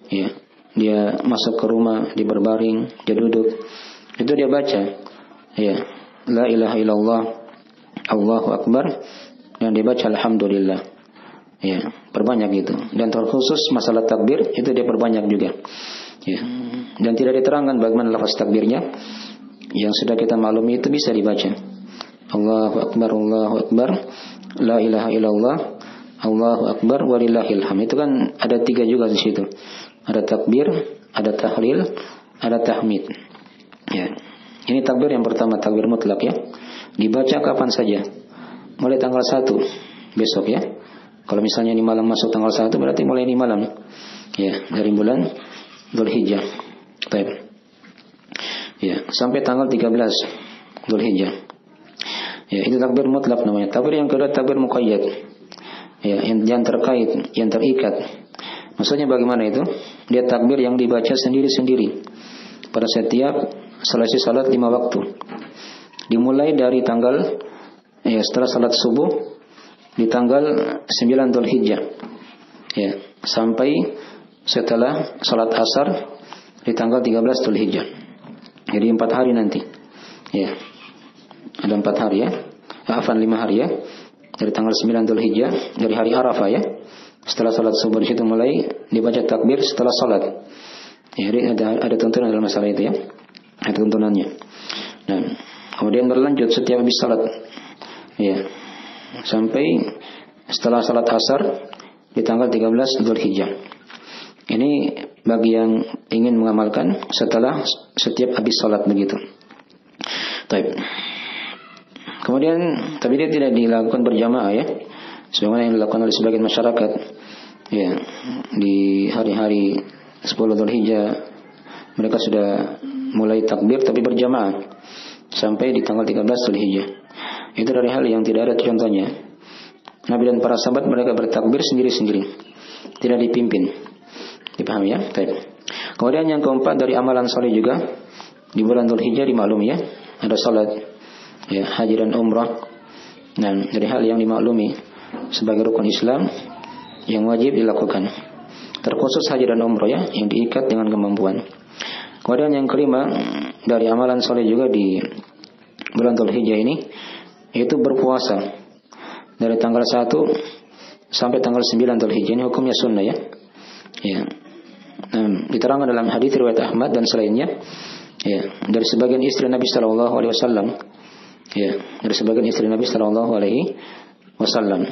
ya, dia masuk ke rumah, dia berbaring, dia duduk, itu dia baca, ya, la ilaha illallah, Allahu akbar, dan dia baca alhamdulillah, ya, perbanyak itu. Dan terkhusus masalah takbir itu dia perbanyak juga, ya. Dan tidak diterangkan bagaimana lafaz takbirnya. Yang sudah kita maklumi itu bisa dibaca. Allahu akbar, Allahu akbar, la ilaha illallah, Allahu akbar, walillahil hamd. Itu kan ada 3 juga di situ. Ada takbir, ada tahlil, ada tahmid. Ya. Ini takbir yang pertama, takbir mutlak ya. Dibaca kapan saja. Mulai tanggal 1 besok ya. Kalau misalnya ini malam masuk tanggal 1 berarti mulai ini malam. Ya, dari bulan Dzulhijjah. Baik. Ya, sampai tanggal 13 Dzulhijjah. Ya, itu takbir mutlak namanya. Takbir yang kedua takbir muqayyad. Ya, yang terkait, yang terikat. Maksudnya bagaimana itu? Dia takbir yang dibaca sendiri-sendiri pada setiap selesai salat 5 waktu. Dimulai dari tanggal setelah salat subuh di tanggal 9 Dzulhijjah. Ya, sampai setelah salat asar di tanggal 13 Dzulhijjah. Jadi 4 hari nanti. Ya. Ada 4 hari ya. 5 hari ya. Dari tanggal 9 Dzulhijjah, dari hari Arafah ya. Setelah salat subuh di situ mulai dibaca takbir setelah salat. Ya, jadi ada tuntunan dalam masalah itu ya. Ada tuntunannya. Nah, kemudian berlanjut setiap habis salat. Ya. Sampai setelah salat asar di tanggal 13 Dzulhijjah. Ini bagi yang ingin mengamalkan setelah setiap habis salat begitu. Baik. Kemudian tapi dia tidak dilakukan berjamaah ya. Sebagaimana yang dilakukan oleh sebagian masyarakat. Ya, di hari-hari 10 Dzulhijjah mereka sudah mulai takbir tapi berjamaah sampai di tanggal 13 Dzulhijjah. Itu dari hal yang tidak ada contohnya. Nabi dan para sahabat mereka bertakbir sendiri-sendiri. Tidak dipimpin. Dipahami ya? Baik. Kemudian yang keempat dari amalan saleh juga di bulan Dzulhijjah dimaklumi ya, ada salat, ya, haji dan umrah. Nah, dari hal yang dimaklumi sebagai rukun Islam yang wajib dilakukan. Terkhusus haji dan umrah ya, yang diikat dengan kemampuan. Kemudian yang kelima dari amalan saleh juga di bulan Dzulhijjah ini yaitu berpuasa dari tanggal 1 sampai tanggal 9 Dzulhijjah. Ini hukumnya sunnah ya. Ya. Diterangkan dalam hadis riwayat Ahmad dan selainnya ya, dari sebagian istri Nabi sallallahu alaihi wasallam ya, dari sebagian istri Nabi sallallahu alaihi wasallam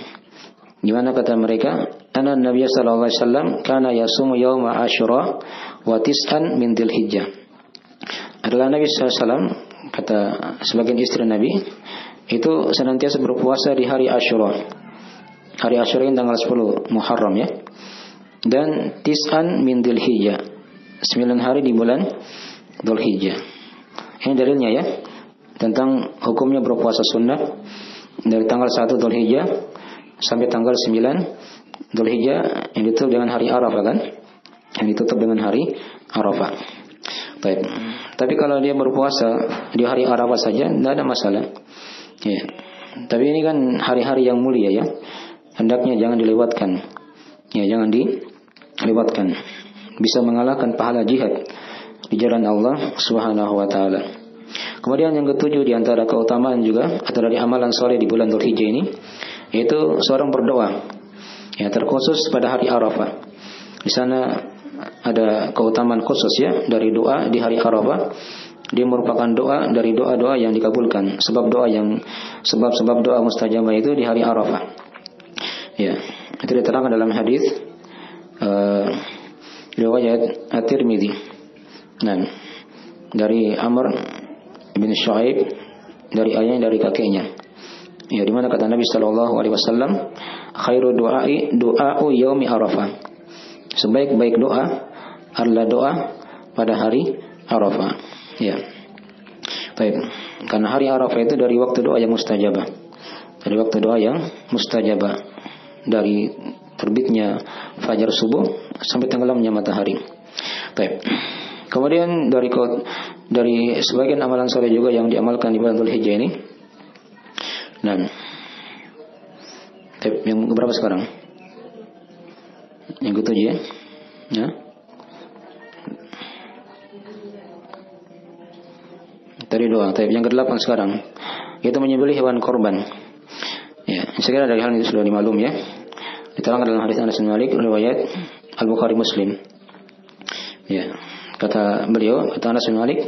di mana kata mereka anna Nabi sallallahu alaihi wasallam kana yasumu yauma Asyura wa tis'an min Dzulhijjah. Adalah Nabi sallallahu alaihi wasallam kata sebagian istri Nabi itu senantiasa berpuasa di hari Asyura. Hari Asyura yang tanggal 10 Muharram ya. Dan tis'an min Dzulhijjah, 9 hari di bulan Dzulhijjah. Ini dalilnya ya tentang hukumnya berpuasa sunnah dari tanggal 1 Dzulhijjah sampai tanggal 9 Dzulhijjah yang ditutup dengan hari Arafah kan? Yang ditutup dengan hari Arafah. Baik. Tapi kalau dia berpuasa di hari Arafah saja tidak ada masalah. Ya. Tapi ini kan hari-hari yang mulia ya. Hendaknya jangan dilewatkan. Ya, jangan dilewatkan. Bisa mengalahkan pahala jihad di jalan Allah Subhanahu wa taala. Kemudian yang ketujuh di antara keutamaan juga atau dari amalan soleh di bulan Dzulhijjah ini, yaitu seorang berdoa. Ya, terkhusus pada hari Arafah. Di sana ada keutamaan khusus ya dari doa di hari Arafah. Dia merupakan doa dari doa-doa yang dikabulkan. Sebab doa mustajabah itu di hari Arafah. Ya, itu diterangkan dalam hadis riwayat At-Tirmidzi. Nah, dari Amr bin Shu'aib dari ayahnya dari kakeknya. Ya, di mana kata Nabi sallallahu alaihi wasallam, khairu du'a'u yaumi Arafah. Sebaik-baik doa adalah doa pada hari Arafah. Ya. Baik. Karena hari Arafah itu dari waktu doa yang mustajabah. Dari waktu doa yang mustajabah. Dari terbitnya fajar subuh sampai tenggelamnya matahari. Baik. Kemudian dari sebagian amalan soleh juga yang diamalkan di bulan Dzulhijjah ini. Nah, yang berapa sekarang? Yang ketujuh ya? Ya. Dari doa. Yang ke-8 sekarang, yaitu menyembelih hewan korban. Ya, sekiranya dari hal itu sudah dimaklum ya. Diterangkan dalam hadis Anas bin Malik riwayat Al-Bukhari Muslim. Ya. Kata beliau, kata Anas bin Malik,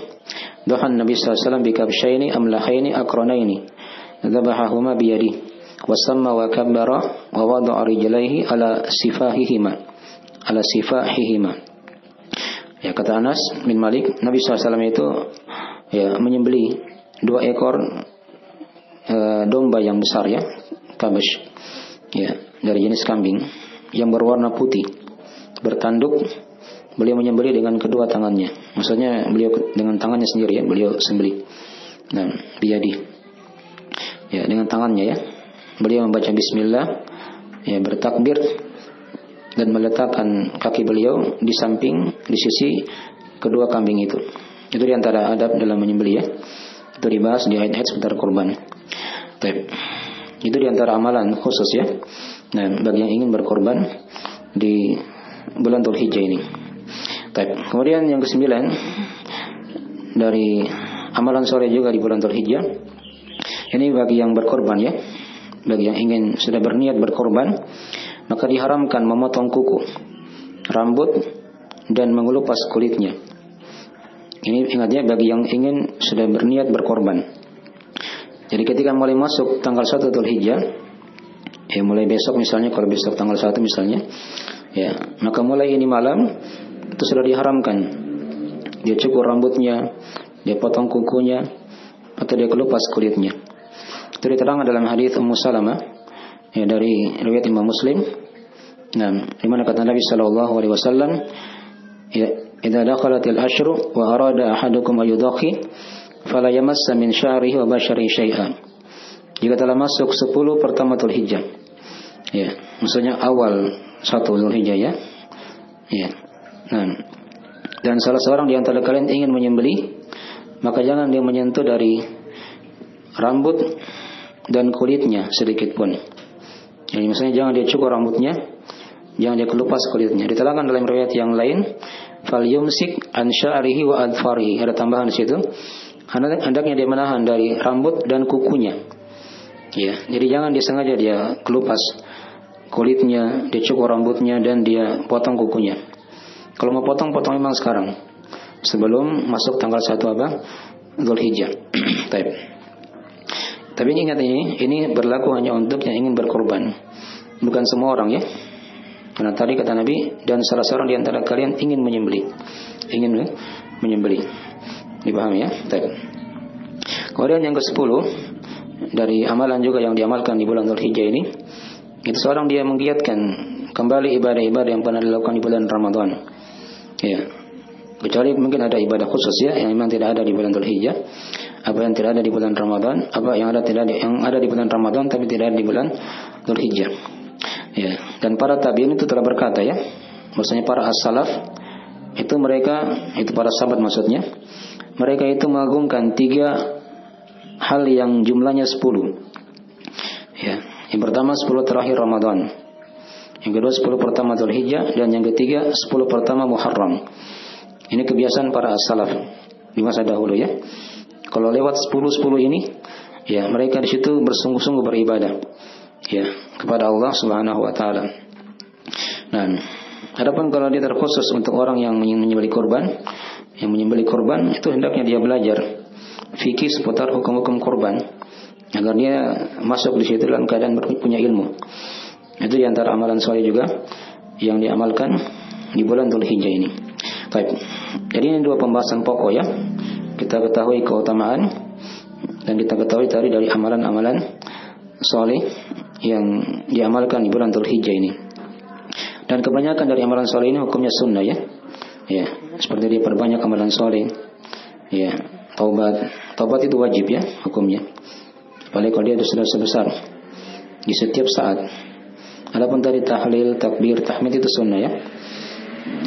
"Dhahan Nabi sallallahu alaihi wasallam bi kabshaini amlahaini aqranaini, dzabahahuma bi yadi, wa samma wa kabbara wa wada'a rijlaihi ala sifahihima." Ya, kata Anas bin Malik, Nabi sallallahu alaihi wasallam itu ya menyembelih 2 ekor domba yang besar ya, kabash. Ya, dari jenis kambing yang berwarna putih, bertanduk. Beliau menyembelih dengan kedua tangannya. Maksudnya beliau dengan tangannya sendiri ya, beliau sembelih. Nah, biyadi. Ya, dengan tangannya ya. Beliau membaca bismillah, ya bertakbir dan meletakkan kaki beliau di samping, di sisi kedua kambing itu. Itu di antara adab dalam menyembelih ya. Itu dibahas di ayat-ayat seputar kurban. Baik. Itu di antara amalan khusus ya. Nah, bagi yang ingin berkorban di bulan Dzulhijjah ini. Baik. Kemudian yang ke-9 dari amalan soleh juga di bulan Dzulhijjah. Ini bagi yang berkorban ya. Bagi yang ingin sudah berniat berkorban, maka diharamkan memotong kuku, rambut dan mengelupas kulitnya. Ini ingatnya bagi yang ingin sudah berniat berkorban. Jadi ketika mulai masuk tanggal 1 Dzulhijjah, ya mulai besok misalnya, kalau besok tanggal 1 misalnya, ya, maka mulai ini malam itu sudah diharamkan. Dia cukur rambutnya, dia potong kukunya, atau dia kelupas kulitnya. Itu diterangkan dalam hadis Ummu Salamah ya, dari riwayat Imam Muslim. Nah, di mana kata Nabi sallallahu alaihi wasallam, ya, idza dakhalatil ashru wa arada ahadukum ayudakhi fala yamassa min sya'rihi wa basharihi syai'an. Jika telah masuk 10 pertama Dzulhijjah. Ya, maksudnya awal 1 Dzulhijjah ya. Ya. Nah, dan salah seorang di antara kalian ingin menyembelih, maka jangan dia menyentuh dari rambut dan kulitnya sedikit pun. Jadi misalnya jangan dia cukur rambutnya, jangan dia kelupas kulitnya. Diterangkan dalam riwayat yang lain, fal yumsik an sya'rihi wa adfarihi. Ada tambahan di situ. Hendaknya dia menahan dari rambut dan kukunya. Ya, jadi jangan disengaja dia kelupas kulitnya, dia cukur rambutnya dan dia potong kukunya. Kalau mau potong memang sekarang, sebelum masuk tanggal 1 apa? Dzulhijjah. Tapi ingat ini berlaku hanya untuk yang ingin berkorban, bukan semua orang ya. Karena tadi kata Nabi, dan salah seorang di antara kalian ingin menyembelih. Dipahami ya? Kemudian yang ke-10 dari amalan juga yang diamalkan di bulan Dzulhijjah ini, itu seorang dia menggiatkan kembali ibadah-ibadah yang pernah dilakukan di bulan Ramadan. Ya. Kecuali mungkin ada ibadah khusus ya yang memang tidak ada di bulan Dzulhijjah. Apa yang tidak ada di bulan Ramadan, apa yang ada di bulan Ramadan tapi tidak ada di bulan Dzulhijjah. Ya, dan para tabi'in itu telah berkata ya, maksudnya para as-salaf itu para sahabat maksudnya, mereka itu mengagungkan 3 hal yang jumlahnya 10. Ya, yang pertama 10 terakhir Ramadan. Yang kedua 10 pertama Dzulhijjah dan yang ketiga 10 pertama Muharram. Ini kebiasaan para as-salaf di masa dahulu ya. Kalau lewat 10 ini, ya mereka di situ bersungguh-sungguh beribadah ya kepada Allah Subhanahu wa taala. Nah, adapun kalau dia terkhusus untuk orang yang menyembelih kurban, itu hendaknya dia belajar fikih seputar hukum-hukum kurban agar dia masuk di situ dalam keadaan punya ilmu. Itu di antara amalan soleh juga yang diamalkan di bulan Dzulhijjah ini. Baik. Jadi ini dua pembahasan pokok ya. Kita ketahui keutamaan dan kita ketahui tadi dari amalan-amalan soleh yang diamalkan di bulan Dzulhijjah ini. Dan kebanyakan dari amalan soleh ini hukumnya sunnah ya. Ya, seperti dia perbanyak amalan soleh. Ya, taubat itu wajib ya hukumnya. Apalagi kalau dia sudah sebesar di setiap saat. Adapun tadi tahlil, takbir, tahmid itu sunnah ya.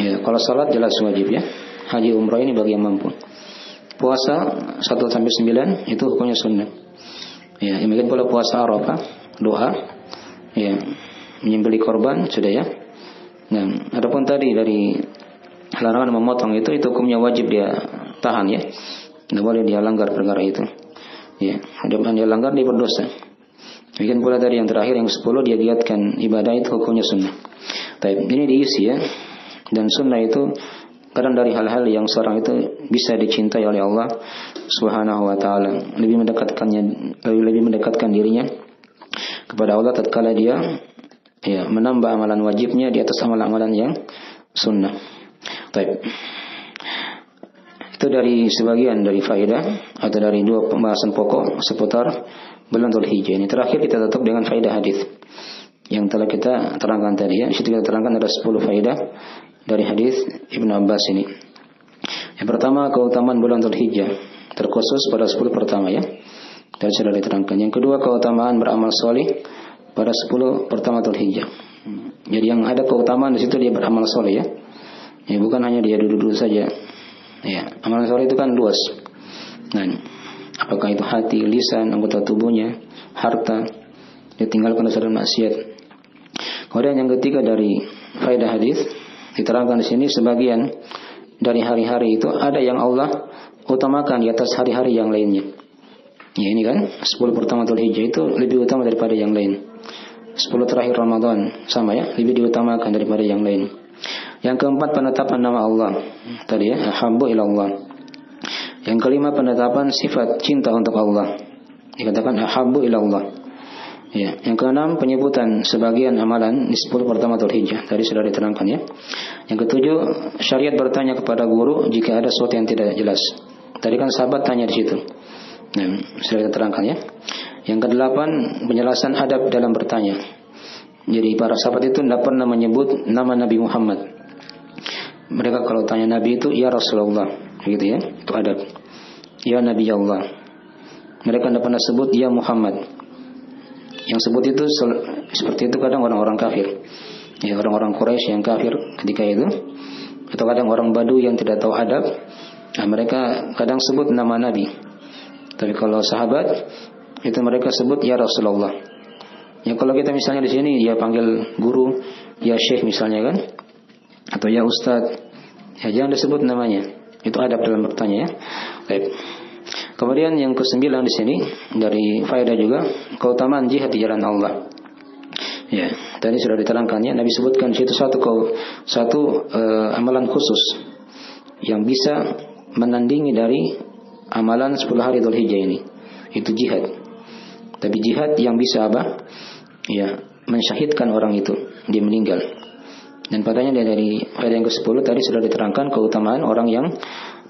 Ya, kalau salat jelas wajib ya. Haji umrah ini bagi yang mampu. Puasa 1 sampai 9 itu hukumnya sunnah. Ya, demikian pula puasa Arafah, doa, ya, menyembelih korban sudah ya. Nah, adapun tadi dari larangan memotong itu hukumnya wajib dia tahan ya. Tidak boleh dia langgar perkara itu. Ya, adapun dia langgar dia berdosa. Demikian pula tadi yang terakhir yang 10 dia giatkan ibadah itu hukumnya sunnah. Baik, ini diisi ya. Dan sunnah itu kadang dari hal-hal yang seorang itu bisa dicintai oleh Allah Subhanahu wa taala, lebih mendekatkan dirinya kepada Allah tatkala dia ya menambah amalan wajibnya di atas amalan-amalan yang sunnah. Baik. Itu dari sebagian dari faedah atau dari dua pembahasan pokok seputar bulan Dzulhijjah ini. Terakhir kita tutup dengan faedah hadis yang telah kita terangkan tadi ya. Di situ kita terangkan ada 10 faedah dari hadis Ibnu Abbas ini. Yang pertama keutamaan bulan Dzulhijjah terkhusus pada 10 pertama ya. Dan sudah diterangkan. Yang kedua keutamaan beramal soleh pada 10 pertama Dzulhijjah. Jadi yang ada keutamaan di situ dia beramal soleh ya. Ya bukan hanya dia duduk-duduk saja. Ya, amalan soleh itu kan luas. Nah, apakah itu hati, lisan, anggota tubuhnya, harta, ditinggalkan dosa dan maksiat. Kemudian yang ketiga dari faedah hadis diterangkan di sini sebagian dari hari-hari itu ada yang Allah utamakan di atas hari-hari yang lainnya. Ya ini kan 10 pertama Dzulhijjah itu lebih utama daripada yang lain. 10 terakhir Ramadan sama ya, lebih diutamakan daripada yang lain. Yang keempat penetapan nama Allah tadi ya, habbu ilallah. Yang kelima penetapan sifat cinta untuk Allah. Dikatakan habbu ilallah. Ya, yang keenam penyebutan sebagian amalan di 10 pertama Dzulhijjah. Tadi sudah diterangkan ya. Yang ketujuh syariat bertanya kepada guru jika ada sesuatu yang tidak jelas. Tadi kan sahabat tanya di situ. Nah, sudah diterangkan ya. Yang kedelapan penjelasan adab dalam bertanya. Jadi para sahabat itu tidak pernah menyebut nama Nabi Muhammad. Mereka kalau tanya Nabi itu ya Rasulullah, begitu ya. Itu adab. Ya Nabi Allah. Mereka tidak pernah sebut ya Muhammad. Yang sebut itu seperti itu kadang orang-orang kafir. Ya, orang-orang Quraisy yang kafir ketika itu. Atau kadang orang Badu yang tidak tahu adab. Nah, mereka kadang sebut nama Nabi. Tapi kalau sahabat itu mereka sebut ya Rasulullah. Ya kalau kita misalnya di sini ya panggil guru, ya Syekh misalnya kan. Atau ya Ustadz. Ya jangan disebut namanya. Itu adab dalam bertanya ya. Baik. Kemudian yang kesembilan di sini dari faedah juga keutamaan jihad di jalan Allah. Ya, tadi sudah diterangkannya. Nabi sebutkan di situ satu amalan khusus yang bisa menandingi dari amalan 10 hari Dzulhijjah ini. Itu jihad. Tapi jihad yang bisa apa? Ya, mensyahidkan orang itu, dia meninggal. Dan padanya dari faedah yang ke-10 tadi sudah diterangkan keutamaan orang yang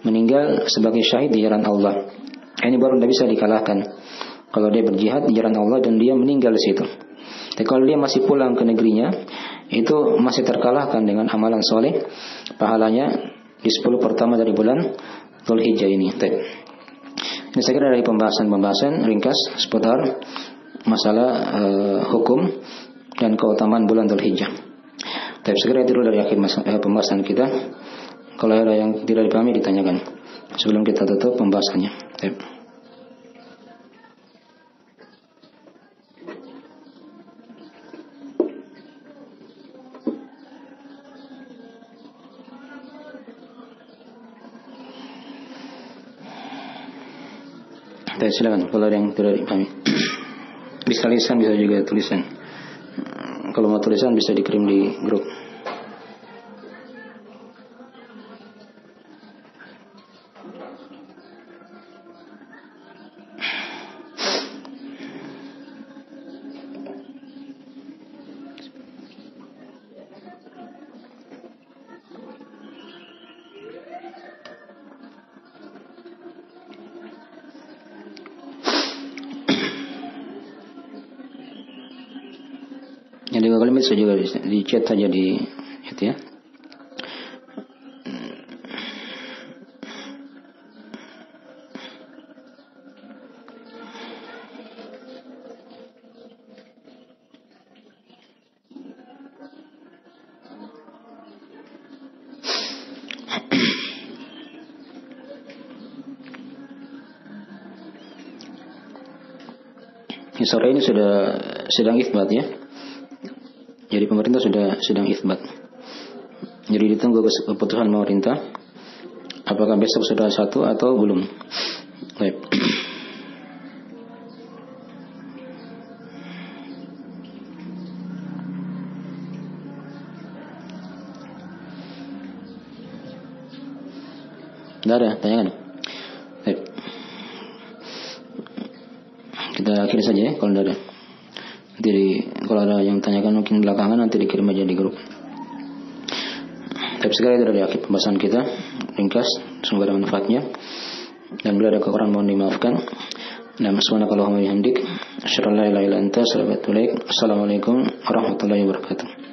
meninggal sebagai syahid di jalan Allah. Ini baru tidak bisa dikalahkan. Kalau dia berjihad di jalan Allah dan dia meninggal di situ. Tapi kalau dia masih pulang ke negerinya, itu masih terkalahkan dengan amalan soleh. Pahalanya di 10 pertama dari bulan Dzulhijjah ini. Ini saya kira dari pembahasan ringkas seputar masalah hukum dan keutamaan bulan Dzulhijjah. Tapi segera itu dulu dari akhir pembahasan kita. Kalau ada yang tidak dipahami ditanyakan sebelum kita tutup pembahasannya. Silakan kalau ada yang tidak dipahami. Bisa lisan, bisa juga tulisan. Kalau mau tulisan bisa dikirim di grup. Yang 2 kali bisa juga di chat saja di itu ya. Sore ini sudah sedang itsbat ya. Jadi pemerintah sudah sedang itsbat. Jadi ditunggu keputusan pemerintah. Apakah besok sudah 1 atau belum? Baik. Tidak ada, tanyakan. Baik. Kita akhiri saja ya kalau tidak ada. Nanti kalau ada yang tanyakan mungkin belakangan nanti dikirim aja di grup. Tapi sekali itu dari akhir pembahasan kita, ringkas, semoga ada manfaatnya. Dan bila ada kekurangan mohon dimaafkan. Subhanakallahumma wa bihamdik, asyhadu an la ilaha illa anta, astaghfiruka wa atubu ilaik. Assalamualaikum warahmatullahi wabarakatuh.